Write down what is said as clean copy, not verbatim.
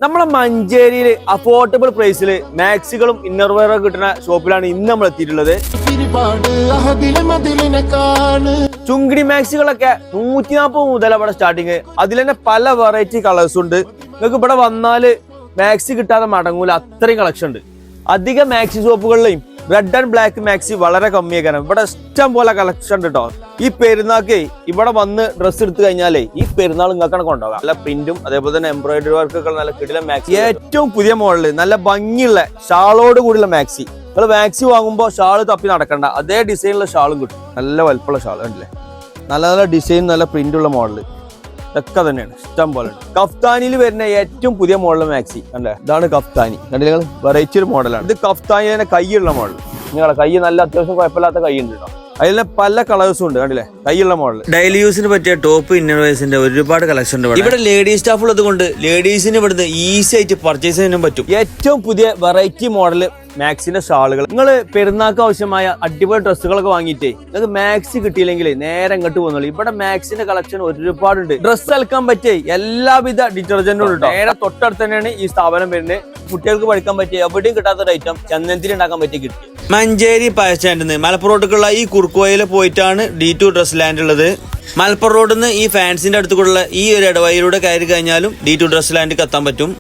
നമ്മളെ മഞ്ചേരിയിൽ അഫോർഡബിൾ പ്രൈസിൽ മാക്സികളും ഇന്നർവെയറും കിട്ടുന്ന ഷോപ്പിലാണ് ഇന്ന് നമ്മൾ എത്തിയിട്ടുള്ളത്. ചുങ്കിടി മാക്സികളൊക്കെ 140 മുതൽ അവിടെ സ്റ്റാർട്ടിങ്. അതിൽ തന്നെ പല വെറൈറ്റി കളേഴ്സ് ഉണ്ട്. നിങ്ങൾക്ക് ഇവിടെ വന്നാല് മാക്സി കിട്ടാതെ മടങ്ങൂല, അത്രയും കളക്ഷൻ ഉണ്ട്. അധിക മാക്സി ഷോപ്പുകളിലെയും റെഡ് ആൻഡ് ബ്ലാക്ക് മാക്സി വളരെ കമ്മിയാക്കാണ്. ഇവിടെ ഇഷ്ടം പോലെ കളക്ഷൻ ഉണ്ട് കേട്ടോ. ഈ പെരുന്നാൾക്ക് ഇവിടെ വന്ന് ഡ്രസ്സ് എടുത്തു കഴിഞ്ഞാലേ ഈ പെരുന്നാൾ നിങ്ങൾക്കാണ് കൊണ്ടുപോകാം. നല്ല പ്രിന്റും അതേപോലെ തന്നെ എംബ്രോയിഡറി വർക്കൊക്കെ നല്ല കിടിലൻ മാക്സി. ഏറ്റവും പുതിയ മോഡല് നല്ല ഭംഗിയുള്ള ഷാളോട് കൂടിയുള്ള മാക്സി. നിങ്ങൾ മാക്സി വാങ്ങുമ്പോൾ ഷാള് തപ്പി നടക്കണ്ട, അതേ ഡിസൈനുള്ള ഷാളും കിട്ടും. നല്ല വലുപ്പമുള്ള ഷാൾ കണ്ടില്ലേ, നല്ല നല്ല ഡിസൈൻ, നല്ല പ്രിന്റുള്ള മോഡല് ഇതൊക്കെ തന്നെയാണ്, ഇഷ്ടം പോലെ ഉണ്ട്. കഫ്താനിയിൽ വരുന്ന ഏറ്റവും പുതിയ മോഡൽ മാക്സി കണ്ടേ, ഇതാണ് കഫ്താനി. കണ്ടില്ല നിങ്ങൾ, വെറൈറ്റി ഒരു മോഡലാണ് ഇത്. കഫ്താനി തന്നെ കൈയുള്ള മോഡൽ. നിങ്ങളെ കൈ നല്ല അത്യാവശ്യം കുഴപ്പമില്ലാത്ത കൈ ഉണ്ട് കേട്ടോ. അതിൽ പല കളേഴ്സും ഉണ്ട് കണ്ടില്ലേ, കൈയുള്ള മോഡൽ. ഡെയിലി യൂസിന് പറ്റിയ ടോപ്പ് ഇന്നർവേഴ്സിന്റെ ഒരുപാട് കളക്ഷൻ ഉണ്ട്. ഇവിടെ ലേഡീസ് സ്റ്റാഫ് ഉള്ളത് കൊണ്ട് ലേഡീസിന് ഇവിടുന്ന് ഈസി ആയിട്ട് പർച്ചേസ് ചെയ്യാനും പറ്റും. ഏറ്റവും പുതിയ വെറൈറ്റി മോഡൽ മാക്സിന്റെ ഷാളുകൾ. നിങ്ങൾ പെരുന്നാൾക്ക് ആവശ്യമായ അടിപൊളി ഡ്രസ്സുകളൊക്കെ വാങ്ങിയിട്ടേ നിങ്ങൾക്ക് മാക്സി കിട്ടിയില്ലെങ്കിൽ നേരെ ഇങ്ങോട്ട് പോകുന്നുള്ളൂ. ഇവിടെ മാക്സിന്റെ കളക്ഷൻ ഒരുപാടുണ്ട്. ഡ്രസ്സ് അലക്കാൻ പറ്റിയ എല്ലാവിധ ഡിറ്റർജന്റും ഉണ്ട്. നേരെ തൊട്ടടുത്ത് തന്നെയാണ് ഈ സ്ഥാപനം വരുന്നത്. കുട്ടികൾക്ക് പഠിക്കാൻ പറ്റിയ എവിടെയും കിട്ടാത്ത ഒരു ഐറ്റം ചന്ദനത്തിൽ ഉണ്ടാക്കാൻ പറ്റിയ കിട്ടി. മഞ്ചേരി പഴയ സ്റ്റാൻഡിൽ നിന്ന് മലപ്പുറം റോഡിലേക്കുള്ള ഈ കുറുക്കുവയിൽ പോയിട്ടാണ് D2 ഡ്രസ് ലാൻഡ് ഉള്ളത്. മലപ്പുറം റോഡിൽ നിന്ന് ഈ ഫാൻസിന്റെ അടുത്തുള്ള ഈ ഒരു ഇടവഴിയിലൂടെ കയറി കഴിഞ്ഞാലും D2 ഡ്രസ് ലാൻഡിൽ എത്താൻ പറ്റും.